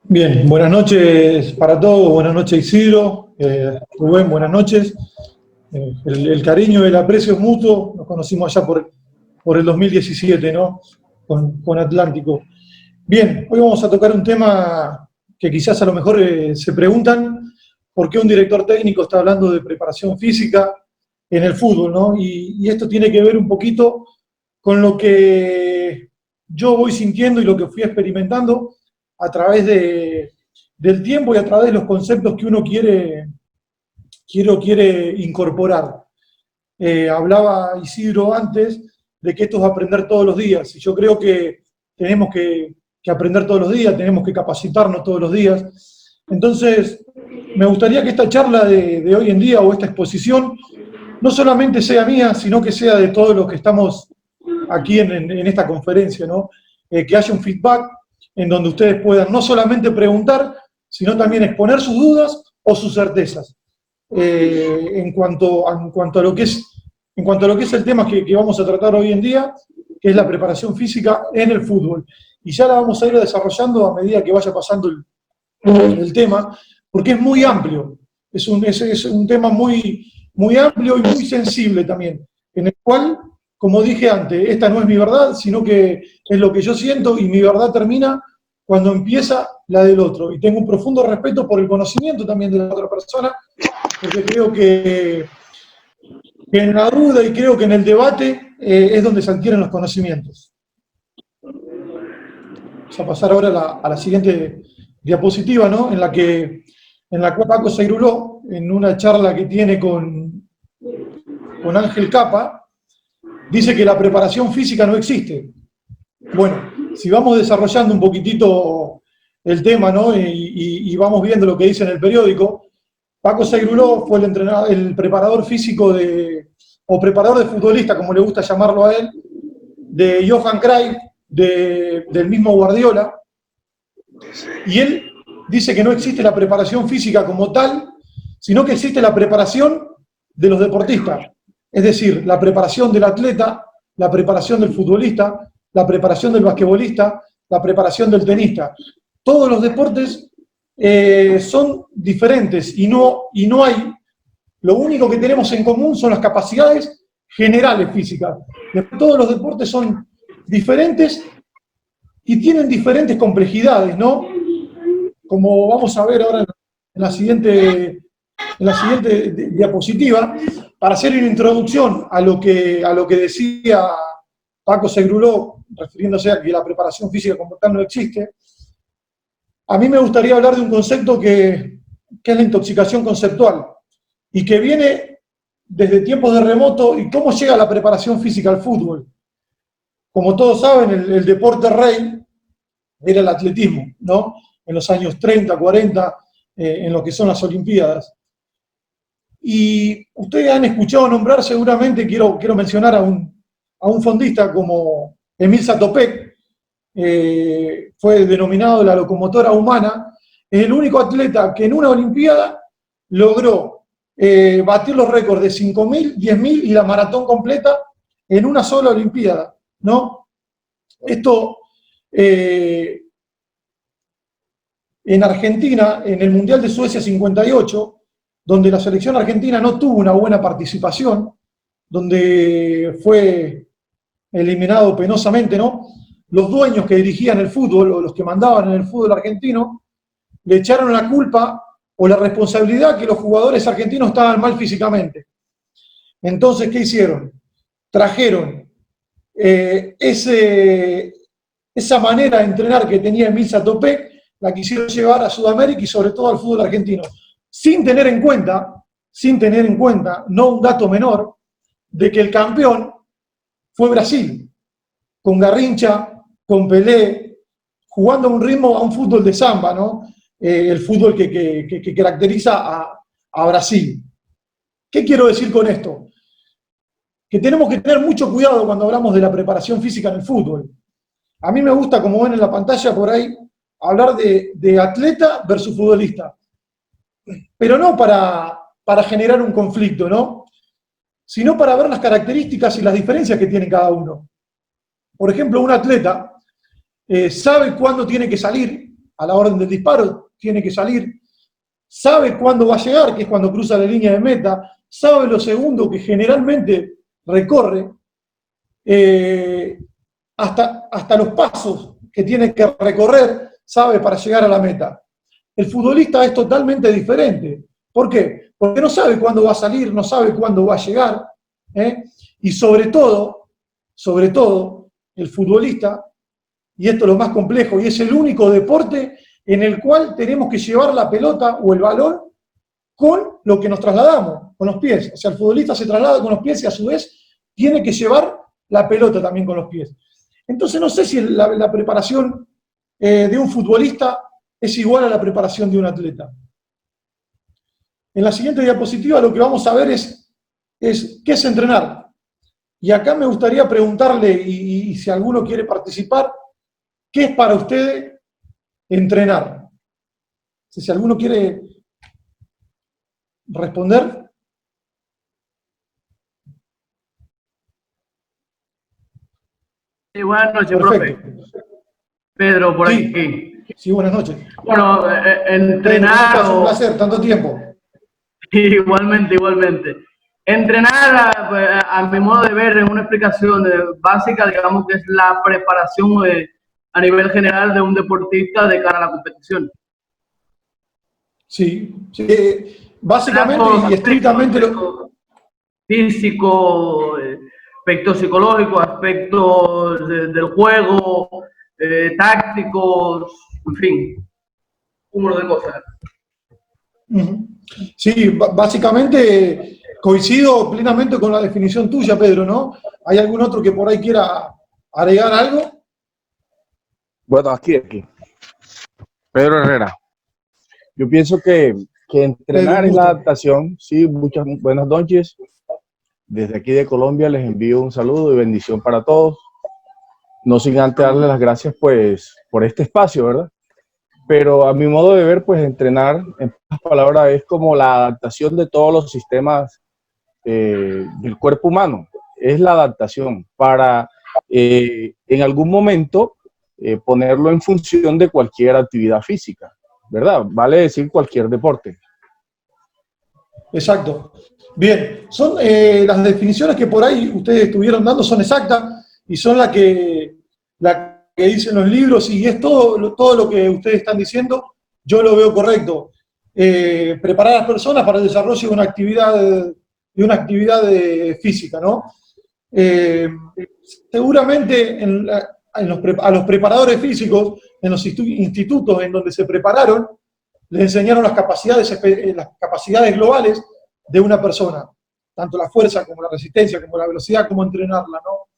Bien, buenas noches para todos, buenas noches Isidro, Rubén, buenas noches. El cariño y el aprecio es mutuo, nos conocimos allá por el 2017, ¿no? Con Atlántico. Bien, hoy vamos a tocar un tema que quizás a lo mejor se preguntan por qué un director técnico está hablando de preparación física en el fútbol, ¿no? Y esto tiene que ver un poquito con lo que yo voy sintiendo y lo que fui experimentando a través del tiempo y a través de los conceptos que uno quiere incorporar. Hablaba Isidro antes de que esto es aprender todos los días, y yo creo que tenemos que aprender todos los días, tenemos que capacitarnos todos los días. Entonces, me gustaría que esta charla de hoy en día, o esta exposición, no solamente sea mía, sino que sea de todos los que estamos aquí en esta conferencia, ¿no? Que haya un feedback en donde ustedes puedan no solamente preguntar, sino también exponer sus dudas o sus certezas en cuanto a lo que es el tema que vamos a tratar hoy en día, que es la preparación física en el fútbol. Y ya la vamos a ir desarrollando a medida que vaya pasando el tema, porque es muy amplio, es un tema muy amplio y muy sensible también, en el cual, como dije antes, esta no es mi verdad, sino que es lo que yo siento, y mi verdad termina cuando empieza la del otro. Y tengo un profundo respeto por el conocimiento también de la otra persona, porque creo que en la duda y creo que en el debate es donde se adquieren los conocimientos. Vamos a pasar ahora a la siguiente diapositiva, ¿no? En la cual Paco Seiruló, en una charla que tiene con Ángel Capa, dice que la preparación física no existe. Bueno, si vamos desarrollando un poquitito el tema, ¿no? Y vamos viendo lo que dice en el periódico, Paco Seiruló fue el preparador físico o preparador de futbolista, como le gusta llamarlo a él, de Johan Cruyff, del mismo Guardiola, y él dice que no existe la preparación física como tal, sino que existe la preparación de los deportistas, es decir, la preparación del atleta, la preparación del futbolista, la preparación del basquetbolista, la preparación del tenista. Todos los deportes son diferentes y no hay, lo único que tenemos en común son las capacidades generales físicas. Todos los deportes son diferentes y tienen diferentes complejidades, ¿no? Como vamos a ver ahora en la siguiente diapositiva, para hacer una introducción a lo que decía Paco Seiruló, refiriéndose a que la preparación física como tal no existe. A mí me gustaría hablar de un concepto que es la intoxicación conceptual, y que viene desde tiempos de remoto, y cómo llega la preparación física al fútbol. Como todos saben, el deporte rey era el atletismo, ¿no? En los años 30, 40, en lo que son las Olimpiadas. Y ustedes han escuchado nombrar, seguramente, quiero mencionar a un fondista como Emil Zatopek, fue denominado la locomotora humana, es el único atleta que en una Olimpiada logró batir los récords de 5.000, 10.000 y la maratón completa en una sola Olimpiada, ¿no? Esto, en Argentina, en el Mundial de Suecia 58, donde la selección argentina no tuvo una buena participación, donde fue eliminado penosamente, ¿no? Los dueños que dirigían el fútbol, o los que mandaban en el fútbol argentino, le echaron la culpa o la responsabilidad que los jugadores argentinos estaban mal físicamente. Entonces, ¿qué hicieron? Trajeron esa manera de entrenar que tenía Emil Zatopek, la quisieron llevar a Sudamérica y sobre todo al fútbol argentino, sin tener en cuenta, no un dato menor, de que el campeón fue Brasil, con Garrincha, con Pelé, jugando a un ritmo, a un fútbol de samba, ¿no? El fútbol que caracteriza a Brasil. ¿Qué quiero decir con esto? Que tenemos que tener mucho cuidado cuando hablamos de la preparación física en el fútbol. A mí me gusta, como ven en la pantalla por ahí, hablar de atleta versus futbolista. Pero no para generar un conflicto, ¿no? Sino para ver las características y las diferencias que tiene cada uno. Por ejemplo, un atleta sabe cuándo tiene que salir, a la orden del disparo tiene que salir, sabe cuándo va a llegar, que es cuando cruza la línea de meta, sabe los segundos que generalmente recorre, hasta los pasos que tiene que recorrer, sabe para llegar a la meta. El futbolista es totalmente diferente. ¿Por qué? Porque no sabe cuándo va a salir, no sabe cuándo va a llegar, ¿eh? Y sobre todo, el futbolista, y esto es lo más complejo, y es el único deporte en el cual tenemos que llevar la pelota o el balón con lo que nos trasladamos, con los pies. O sea, el futbolista se traslada con los pies y a su vez tiene que llevar la pelota también con los pies. Entonces no sé si la preparación de un futbolista es igual a la preparación de un atleta. En la siguiente diapositiva lo que vamos a ver es qué es entrenar. Y acá me gustaría preguntarle, y si alguno quiere participar, ¿qué es para ustedes entrenar? Si alguno quiere responder. Sí, buenas noches, Perfecto. profe. Pedro, por Sí, aquí. sí, buenas noches. Bueno, entrenar Pedro, un placer, tanto tiempo. Igualmente, igualmente. Entrenar, a mi modo de ver, en una explicación básica, digamos que es la preparación a nivel general de un deportista de cara a la competición. Sí, sí. Básicamente y estrictamente lo... Físico, aspectos psicológicos, aspectos del juego, tácticos, en fin, un número de cosas. Sí, básicamente coincido plenamente con la definición tuya, Pedro, ¿no? ¿Hay algún otro que por ahí quiera agregar algo? Bueno, aquí. Pedro Herrera. Yo pienso que entrenar es la adaptación. Sí, muchas buenas noches. Desde aquí de Colombia les envío un saludo y bendición para todos. No sin antes darles las gracias, pues, por este espacio, ¿verdad? Pero a mi modo de ver, pues, entrenar, en pocas palabras, es como la adaptación de todos los sistemas del cuerpo humano. Es la adaptación para, en algún momento, ponerlo en función de cualquier actividad física, ¿verdad? Vale decir cualquier deporte. Exacto. Bien, son las definiciones que por ahí ustedes estuvieron dando son exactas y son las que dicen los libros, y es todo lo que ustedes están diciendo, yo lo veo correcto. Preparar a las personas para el desarrollo de una actividad física, ¿no? Seguramente a los preparadores físicos, en los institutos en donde se prepararon, les enseñaron las capacidades globales de una persona, tanto la fuerza como la resistencia, como la velocidad, como entrenarla, ¿no?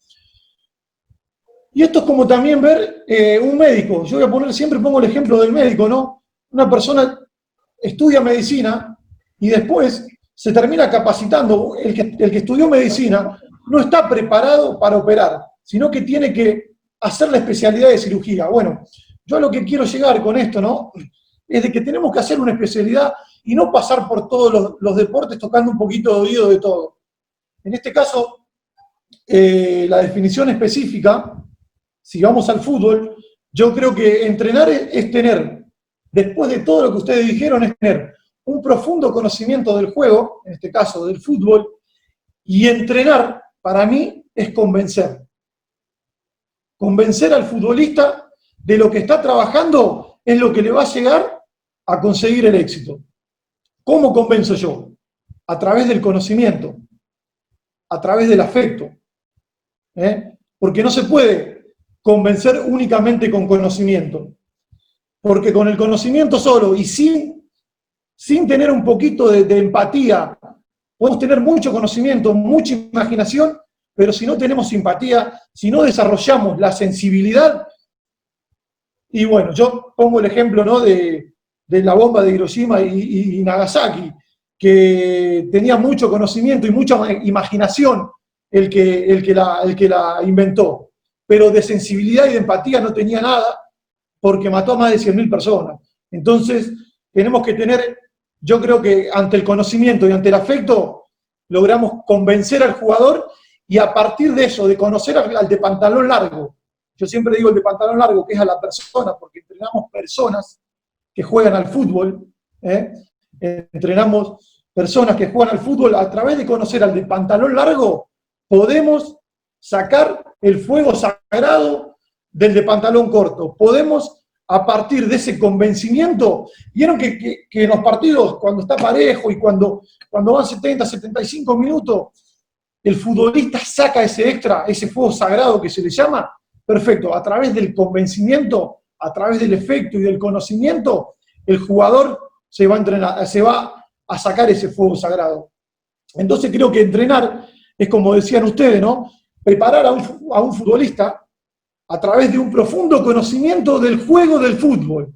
Y esto es como también ver un médico. Yo siempre pongo el ejemplo del médico, ¿no? Una persona estudia medicina y después se termina capacitando. El que estudió medicina no está preparado para operar, sino que tiene que hacer la especialidad de cirugía. Bueno, yo a lo que quiero llegar con esto, ¿no? Es de que tenemos que hacer una especialidad y no pasar por todos los deportes tocando un poquito de oído de todo. En este caso, la definición específica, si vamos al fútbol, yo creo que entrenar es tener, después de todo lo que ustedes dijeron, es tener un profundo conocimiento del juego, en este caso del fútbol, y entrenar, para mí, es convencer. Convencer al futbolista de lo que está trabajando es lo que le va a llegar a conseguir el éxito. ¿Cómo convenzo yo? A través del conocimiento, a través del afecto. Porque no se puede convencer únicamente con conocimiento. Porque con el conocimiento solo y sin tener un poquito de empatía, podemos tener mucho conocimiento, mucha imaginación, pero si no tenemos simpatía, si no desarrollamos la sensibilidad, y bueno, yo pongo el ejemplo, ¿no?, de la bomba de Hiroshima y Nagasaki, que tenía mucho conocimiento y mucha imaginación el que la inventó, pero de sensibilidad y de empatía no tenía nada, porque mató a más de 100.000 personas. Entonces, tenemos que tener, yo creo que ante el conocimiento y ante el afecto, logramos convencer al jugador, y a partir de eso, de conocer al de pantalón largo, yo siempre digo el de pantalón largo, que es a la persona, porque entrenamos personas que juegan al fútbol, entrenamos personas que juegan al fútbol. A través de conocer al de pantalón largo, podemos sacar el fuego sagrado del de pantalón corto. Podemos, a partir de ese convencimiento, vieron que en los partidos, cuando está parejo y cuando van 70, 75 minutos, el futbolista saca ese extra, ese fuego sagrado que se le llama, perfecto, a través del convencimiento, a través del efecto y del conocimiento, el jugador se va a entrenar, se va a sacar ese fuego sagrado. Entonces creo que entrenar es, como decían ustedes, ¿no? Preparar a un futbolista a través de un profundo conocimiento del juego del fútbol.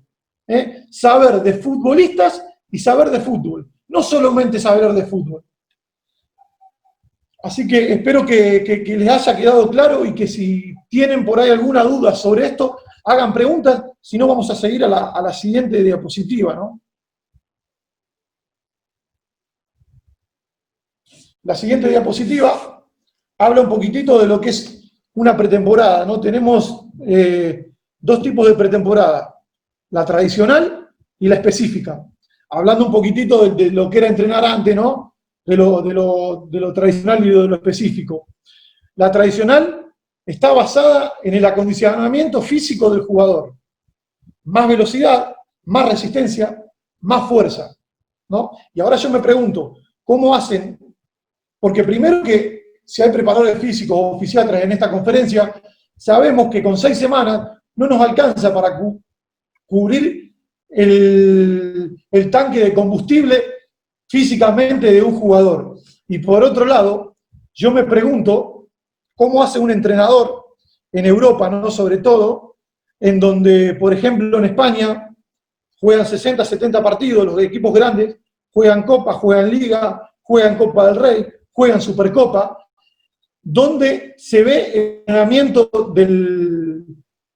Saber de futbolistas y saber de fútbol. No solamente saber de fútbol. Así que espero que les haya quedado claro y que si tienen por ahí alguna duda sobre esto, hagan preguntas, si no vamos a seguir a la siguiente diapositiva, ¿no? La siguiente diapositiva habla un poquitito de lo que es una pretemporada, ¿no? Tenemos dos tipos de pretemporada, la tradicional y la específica. Hablando un poquitito de lo que era entrenar antes, ¿no? De lo tradicional y de lo específico. La tradicional está basada en el acondicionamiento físico del jugador. Más velocidad, más resistencia, más fuerza, ¿no? Y ahora yo me pregunto, ¿cómo hacen? Porque primero que si hay preparadores físicos o fisiatras en esta conferencia, sabemos que con 6 semanas no nos alcanza para cubrir el tanque de combustible físicamente de un jugador. Y por otro lado, yo me pregunto cómo hace un entrenador en Europa, ¿no? Sobre todo, en donde, por ejemplo, en España juegan 60, 70 partidos, los equipos grandes, juegan Copa, juegan Liga, juegan Copa del Rey, juegan Supercopa, donde se ve el entrenamiento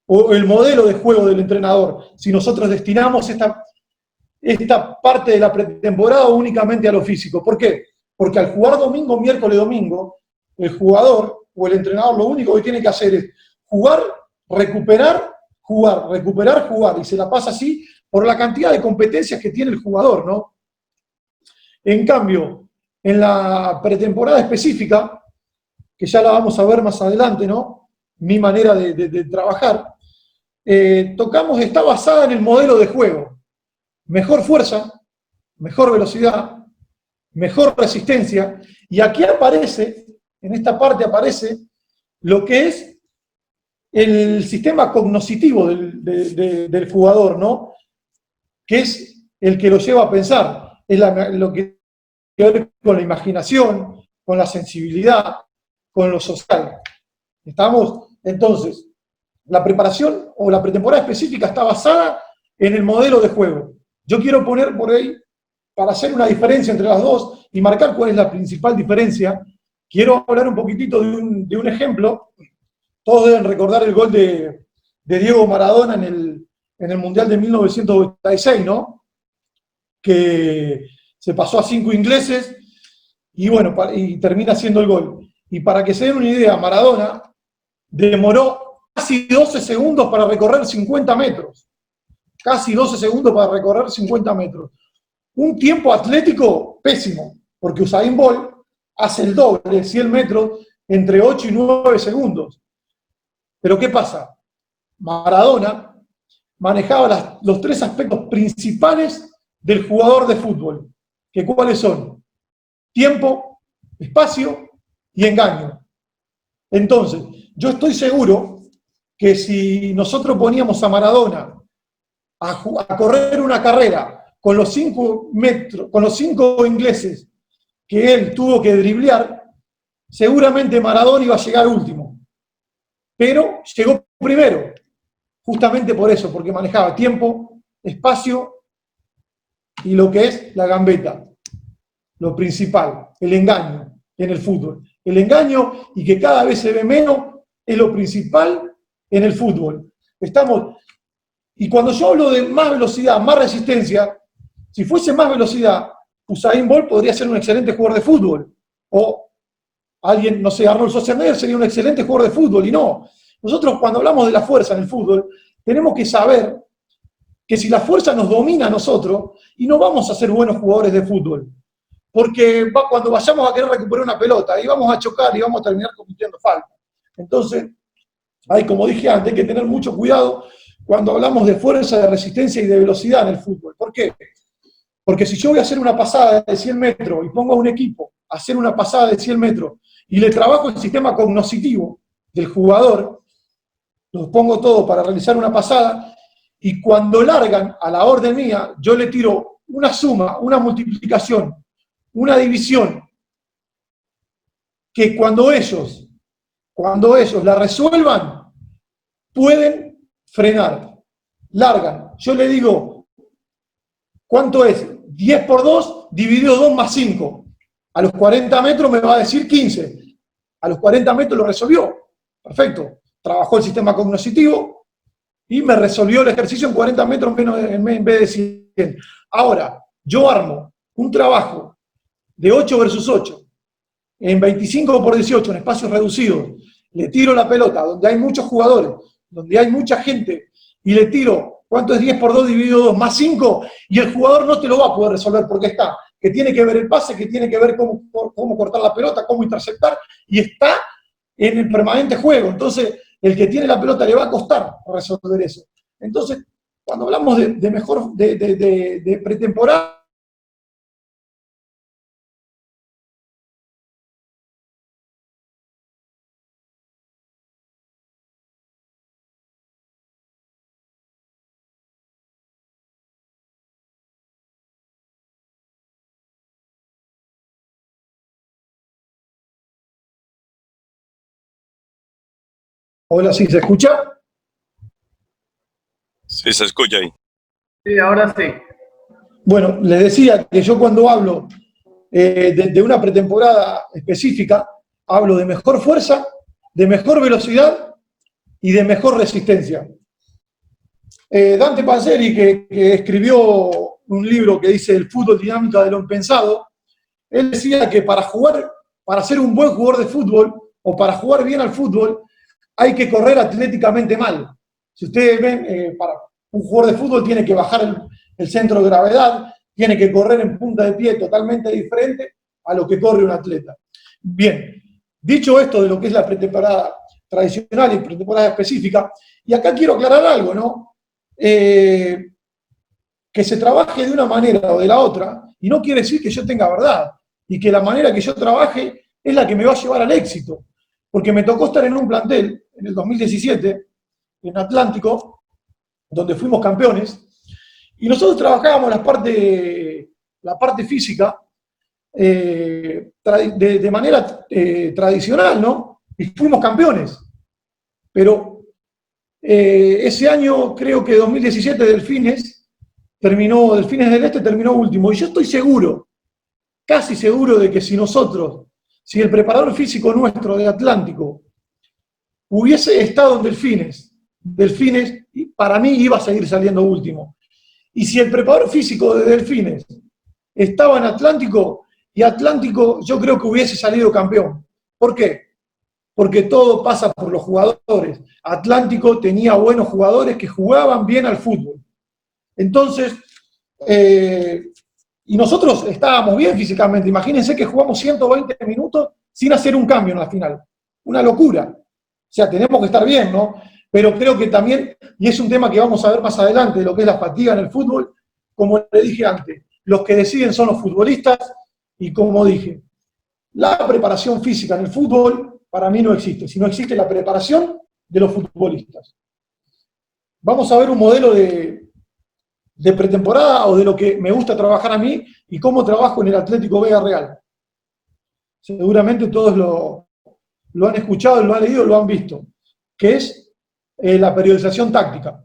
o el modelo de juego del entrenador. Si nosotros destinamos esta parte de la pretemporada únicamente a lo físico. ¿Por qué? Porque al jugar domingo, miércoles, domingo, el jugador o el entrenador lo único que tiene que hacer es jugar, recuperar, jugar, y se la pasa así por la cantidad de competencias que tiene el jugador, ¿no? En cambio, en la pretemporada específica, que ya la vamos a ver más adelante, ¿no? Mi manera de trabajar, está basada en el modelo de juego. Mejor fuerza, mejor velocidad, mejor resistencia, y aquí aparece, en esta parte aparece, lo que es el sistema cognoscitivo del jugador, ¿no? Que es el que lo lleva a pensar, es lo que tiene que ver con la imaginación, con la sensibilidad, con lo social. ¿Estamos? Entonces, la preparación o la pretemporada específica está basada en el modelo de juego. Yo quiero poner por ahí, para hacer una diferencia entre las dos y marcar cuál es la principal diferencia, quiero hablar un poquitito de un ejemplo. Todos deben recordar el gol de Diego Maradona en el Mundial de 1986, ¿no? Que se pasó a 5 ingleses y bueno, y termina haciendo el gol. Y para que se den una idea, Maradona demoró casi 12 segundos para recorrer 50 metros. Casi 12 segundos para recorrer 50 metros. Un tiempo atlético pésimo, porque Usain Bolt hace el doble, 100 metros, entre 8 y 9 segundos. Pero ¿qué pasa? Maradona manejaba los 3 aspectos principales del jugador de fútbol. ¿Que cuáles son? Tiempo, espacio y engaño. Entonces, yo estoy seguro que si nosotros poníamos a Maradona a correr una carrera con los 5 metros, con los 5 ingleses que él tuvo que driblear, seguramente Maradona iba a llegar último. Pero llegó primero, justamente por eso, porque manejaba tiempo, espacio y lo que es la gambeta, lo principal, el engaño en el fútbol. El engaño, y que cada vez se ve menos, es lo principal en el fútbol. Y cuando yo hablo de más velocidad, más resistencia, si fuese más velocidad, Usain Bolt podría ser un excelente jugador de fútbol. O alguien, no sé, Arnold Schwarzenegger sería un excelente jugador de fútbol, y no. Nosotros cuando hablamos de la fuerza en el fútbol, tenemos que saber que si la fuerza nos domina a nosotros, y no vamos a ser buenos jugadores de fútbol, porque cuando vayamos a querer recuperar una pelota, y vamos a chocar y vamos a terminar cometiendo falta. Entonces, hay, como dije antes, hay que tener mucho cuidado cuando hablamos de fuerza, de resistencia y de velocidad en el fútbol. ¿Por qué? Porque si yo voy a hacer una pasada de 100 metros y pongo a un equipo a hacer una pasada de 100 metros y le trabajo el sistema cognoscitivo del jugador, los pongo todos para realizar una pasada, y cuando largan a la orden mía, yo le tiro una suma, una multiplicación, una división, que cuando ellos la resuelvan, pueden frenar. Largan. Yo le digo, ¿cuánto es? 10 por 2 dividido 2 más 5. A los 40 metros me va a decir 15. A los 40 metros lo resolvió. Perfecto. Trabajó el sistema cognoscitivo y me resolvió el ejercicio en 40 metros en vez de 100. Ahora, yo armo un trabajo de 8 versus 8, en 25 por 18, en espacios reducidos, le tiro la pelota donde hay muchos jugadores, donde hay mucha gente, y le tiro, ¿cuánto es 10 por 2 dividido 2 más 5? Y el jugador no te lo va a poder resolver porque está, que tiene que ver el pase, que tiene que ver cómo cortar la pelota, cómo interceptar, y está en el permanente juego. Entonces, el que tiene la pelota le va a costar resolver eso. Entonces, cuando hablamos de pretemporada, hola, ¿sí se escucha? Sí, se escucha ahí. Sí, ahora sí. Bueno, les decía que yo cuando hablo de una pretemporada específica, hablo de mejor fuerza, de mejor velocidad y de mejor resistencia. Dante Panzeri, que escribió un libro que dice El fútbol dinámica de lo impensado, él decía que para ser un buen jugador de fútbol o para jugar bien al fútbol, hay que correr atléticamente mal. Si ustedes ven, para un jugador de fútbol tiene que bajar el centro de gravedad, tiene que correr en punta de pie totalmente diferente a lo que corre un atleta. Bien, dicho esto de lo que es la pretemporada tradicional y pretemporada específica, y acá quiero aclarar algo, ¿no? Que se trabaje de una manera o de la otra, y no quiere decir que yo tenga verdad, y que la manera que yo trabaje es la que me va a llevar al éxito. Porque me tocó estar en un plantel, en el 2017, en Atlántico, donde fuimos campeones, y nosotros trabajábamos la parte física de manera tradicional, ¿no? Y fuimos campeones. Pero ese año, creo que 2017, Delfines del Este terminó último. Y yo estoy seguro, casi seguro, de que si el preparador físico nuestro de Atlántico hubiese estado en Delfines para mí iba a seguir saliendo último. Y si el preparador físico de Delfines estaba en Atlántico, y Atlántico yo creo que hubiese salido campeón. ¿Por qué? Porque todo pasa por los jugadores. Atlántico tenía buenos jugadores que jugaban bien al fútbol. Entonces, y nosotros estábamos bien físicamente. Imagínense que jugamos 120 minutos sin hacer un cambio en la final. Una locura. O sea, tenemos que estar bien, ¿no? Pero creo que también, y es un tema que vamos a ver más adelante, lo que es la fatiga en el fútbol, como le dije antes, los que deciden son los futbolistas, y como dije, la preparación física en el fútbol para mí no existe, sino existe la preparación de los futbolistas. Vamos a ver un modelo de pretemporada o de lo que me gusta trabajar a mí y cómo trabajo en el Atlético Vega Real. Seguramente todos lo han escuchado, lo han leído, lo han visto, que es la periodización táctica.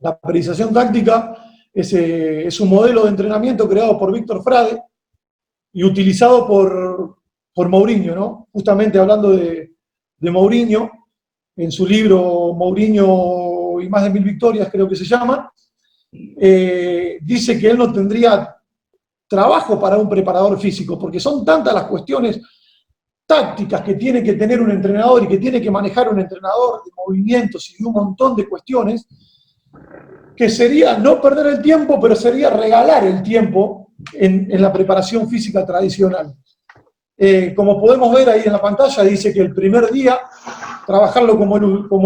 La periodización táctica es un modelo de entrenamiento creado por Víctor Frade y utilizado por Mourinho, ¿no? Justamente hablando de Mourinho, en su libro Mourinho y más de 1000 victorias, creo que se llama, dice que él no tendría trabajo para un preparador físico, porque son tantas las cuestiones tácticas que tiene que tener un entrenador y que tiene que manejar un entrenador de movimientos y de un montón de cuestiones, que sería no perder el tiempo, pero sería regalar el tiempo en la preparación física tradicional. Como podemos ver ahí en la pantalla, dice que el primer día trabajarlo como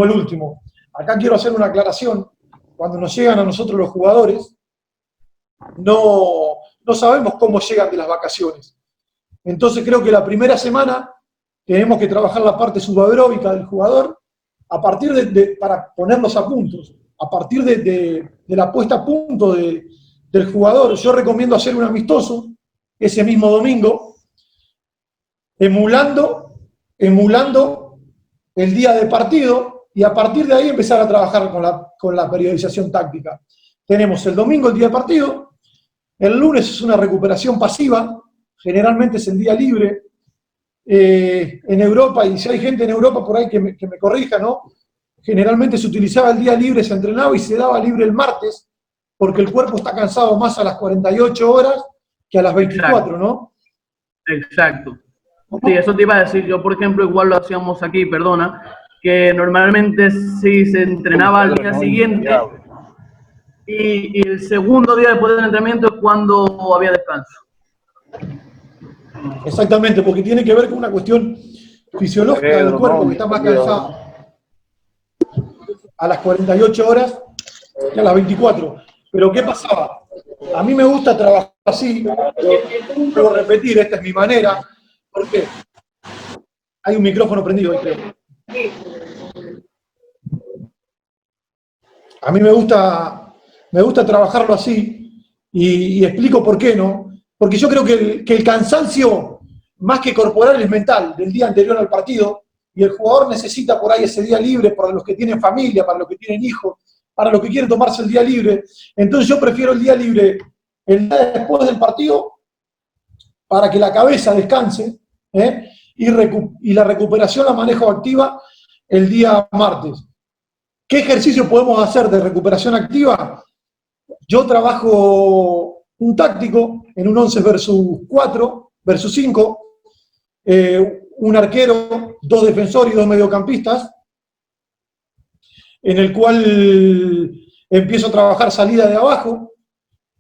el último. Acá quiero hacer una aclaración. Cuando nos llegan a nosotros los jugadores, no sabemos cómo llegan de las vacaciones. Entonces creo que la primera semana tenemos que trabajar la parte subaeróbica del jugador a partir para ponerlos a puntos. A partir de la puesta a punto del jugador, yo recomiendo hacer un amistoso ese mismo domingo, emulando el día de partido, y a partir de ahí empezar a trabajar con la periodización táctica. Tenemos el domingo el día de partido, el lunes es una recuperación pasiva, generalmente es el día libre. En Europa, y si hay gente en Europa por ahí que me corrija, ¿no? Generalmente se utilizaba el día libre, se entrenaba y se daba libre el martes, porque el cuerpo está cansado más a las 48 horas que a las 24, exacto, ¿no? Exacto. Sí, eso te iba a decir. Yo, por ejemplo, igual lo hacíamos aquí, perdona, que normalmente sí se entrenaba al día siguiente y el segundo día después del entrenamiento es cuando había descanso. Exactamente, porque tiene que ver con una cuestión fisiológica del cuerpo, que está más cansado a las 48 horas que a las 24. Pero ¿qué pasaba? A mí me gusta trabajar así, puedo repetir, esta es mi manera. ¿Por qué? Hay un micrófono prendido ahí, creo. A mí me gusta trabajarlo así, y explico por qué, ¿no? Porque yo creo que el cansancio, más que corporal, es mental, del día anterior al partido, y el jugador necesita por ahí ese día libre para los que tienen familia, para los que tienen hijos, para los que quieren tomarse el día libre. Entonces yo prefiero el día libre el día después del partido, para que la cabeza descanse, y la recuperación la manejo activa el día martes. ¿Qué ejercicio podemos hacer de recuperación activa? Yo trabajo un táctico en un 11 versus 4, versus 5, un arquero, 2 defensores y 2 mediocampistas, en el cual empiezo a trabajar salida de abajo,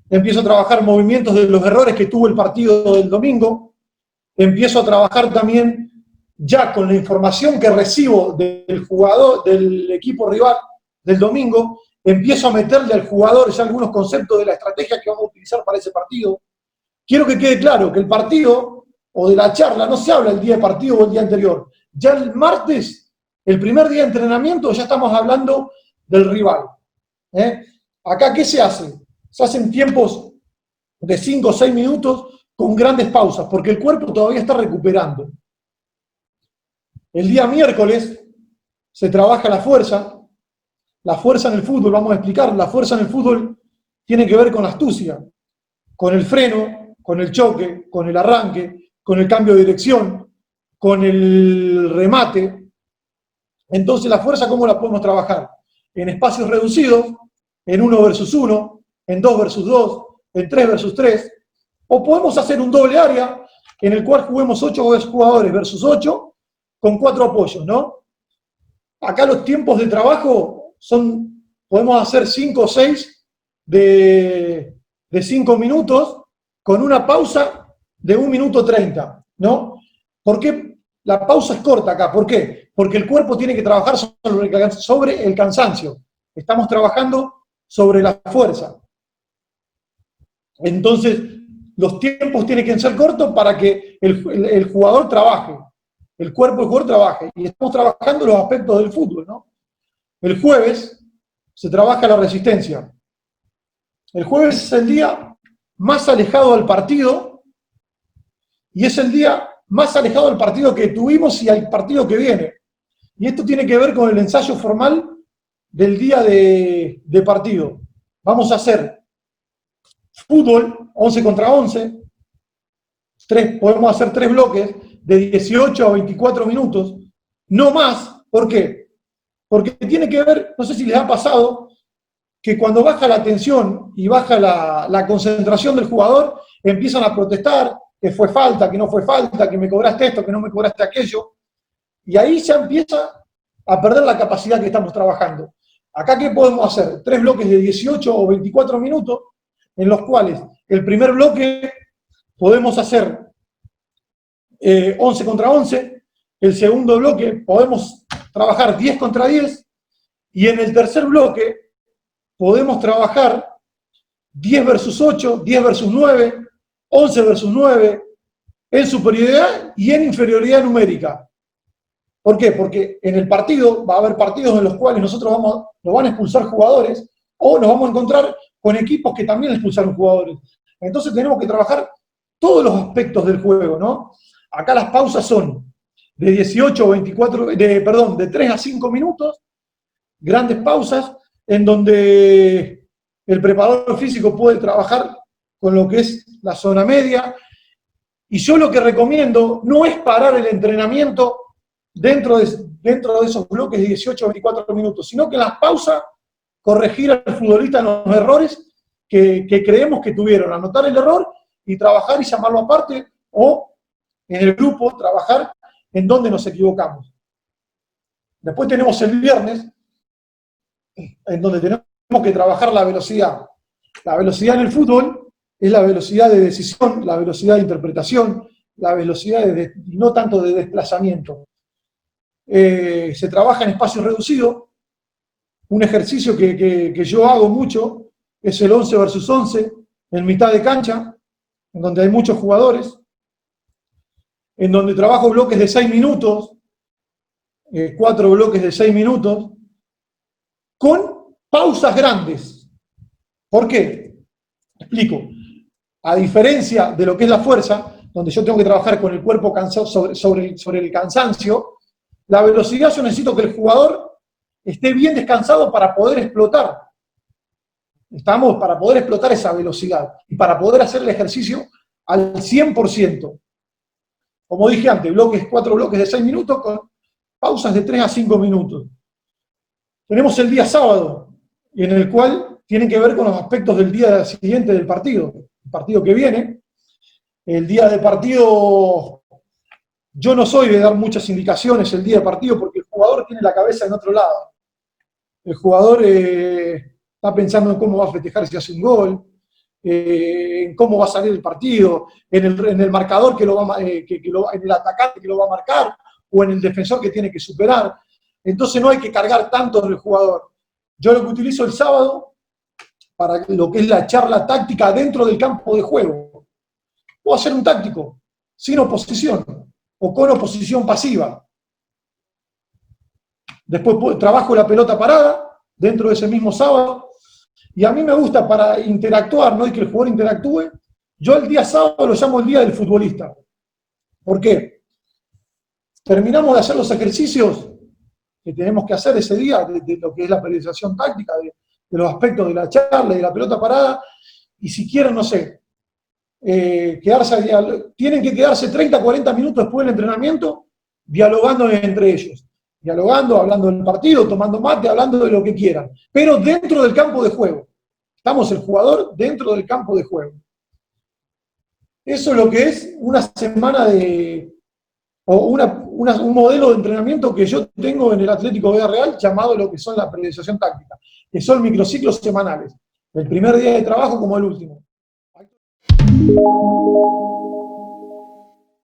empiezo a trabajar movimientos de los errores que tuvo el partido del domingo, empiezo a trabajar también ya con la información que recibo del jugador, del equipo rival del domingo, empiezo a meterle al jugador ya algunos conceptos de la estrategia que vamos a utilizar para ese partido. Quiero que quede claro que el partido o de la charla no se habla el día de partido o el día anterior. Ya el martes, el primer día de entrenamiento, ya estamos hablando del rival. Acá, ¿qué se hace? Se hacen tiempos de 5 o 6 minutos con grandes pausas, porque el cuerpo todavía está recuperando. El día miércoles se trabaja la fuerza. La fuerza en el fútbol, vamos a explicar, la fuerza en el fútbol tiene que ver con la astucia, con el freno, con el choque, con el arranque, con el cambio de dirección, con el remate. Entonces, la fuerza, ¿cómo la podemos trabajar? En espacios reducidos, en 1 versus 1, en 2 versus 2, en 3 versus 3, o podemos hacer un doble área en el cual juguemos 8 jugadores versus 8 con 4 apoyos, ¿no? Acá los tiempos de trabajo podemos hacer 5 o 6 de 5 minutos con una pausa de 1 minuto 30, ¿no? ¿Por qué la pausa es corta acá? ¿Por qué? Porque el cuerpo tiene que trabajar sobre el cansancio. Estamos trabajando sobre la fuerza. Entonces, los tiempos tienen que ser cortos para que el jugador trabaje, el cuerpo del jugador trabaje. Y estamos trabajando los aspectos del fútbol, ¿no? El jueves se trabaja la resistencia. El jueves es el día más alejado del partido y es el día más alejado del partido que tuvimos y al partido que viene. Y esto tiene que ver con el ensayo formal del día de partido. Vamos a hacer fútbol 11 contra 11. Podemos hacer 3 bloques de 18 a 24 minutos. No más. ¿Por qué? Porque tiene que ver, no sé si les ha pasado, que cuando baja la tensión y baja la concentración del jugador, empiezan a protestar, que fue falta, que no fue falta, que me cobraste esto, que no me cobraste aquello. Y ahí ya empieza a perder la capacidad que estamos trabajando. Acá, ¿qué podemos hacer? 3 bloques de 18 o 24 minutos, en los cuales el primer bloque podemos hacer 11 contra 11, el segundo bloque podemos trabajar 10 contra 10, y en el tercer bloque podemos trabajar 10 versus 8, 10 versus 9, 11 versus 9, en superioridad y en inferioridad numérica. ¿Por qué? Porque en el partido va a haber partidos en los cuales nos van a expulsar jugadores, o nos vamos a encontrar con equipos que también expulsaron jugadores. Entonces tenemos que trabajar todos los aspectos del juego, ¿no? Acá las pausas son de 18 o 24, de 3 a 5 minutos, grandes pausas, en donde el preparador físico puede trabajar con lo que es la zona media. Y yo lo que recomiendo no es parar el entrenamiento dentro de esos bloques de 18 o 24 minutos, sino que en las pausas corregir al futbolista en los errores que creemos que tuvieron, anotar el error y trabajar y llamarlo aparte, o en el grupo trabajar en donde nos equivocamos. Después tenemos el viernes, en donde tenemos que trabajar la velocidad. La velocidad en el fútbol es la velocidad de decisión, la velocidad de interpretación, la velocidad y no tanto de desplazamiento. Se trabaja en espacio reducido. Un ejercicio que yo hago mucho es el 11 versus 11, en mitad de cancha, en donde hay muchos jugadores, en donde trabajo bloques de 6 minutos, 4 bloques de 6 minutos, con pausas grandes. ¿Por qué? Explico. A diferencia de lo que es la fuerza, donde yo tengo que trabajar con el cuerpo cansado sobre el cansancio, la velocidad yo necesito que el jugador esté bien descansado para poder explotar. Para poder explotar esa velocidad y para poder hacer el ejercicio al 100%. Como dije antes, 4 bloques de 6 minutos con pausas de 3 a 5 minutos. Tenemos el día sábado, en el cual tienen que ver con los aspectos del día siguiente del partido, el partido que viene. El día de partido, yo no soy de dar muchas indicaciones el día de partido porque el jugador tiene la cabeza en otro lado. El jugador está pensando en cómo va a festejar si hace un gol, en cómo va a salir el partido, en el marcador en el atacante que lo va a marcar, o en el defensor que tiene que superar. Entonces no hay que cargar tanto en el jugador. Yo lo que utilizo el sábado para lo que es la charla táctica dentro del campo de juego. Puedo hacer un táctico sin oposición o con oposición pasiva. Después trabajo la pelota parada dentro de ese mismo sábado. Y a mí me gusta para interactuar, ¿no? Y que el jugador interactúe. Yo el día sábado lo llamo el día del futbolista. ¿Por qué? Terminamos de hacer los ejercicios que tenemos que hacer ese día, de lo que es la periodización táctica, de los aspectos de la charla y de la pelota parada, y si quieren, no sé, tienen que quedarse 30, 40 minutos después del entrenamiento dialogando entre ellos. Dialogando, hablando del partido, tomando mate, hablando de lo que quieran, pero dentro del campo de juego. Estamos el jugador dentro del campo de juego. Eso es lo que es una semana un modelo de entrenamiento que yo tengo en el Atlético Vega Real llamado lo que son la periodización táctica, que son microciclos semanales, el primer día de trabajo como el último.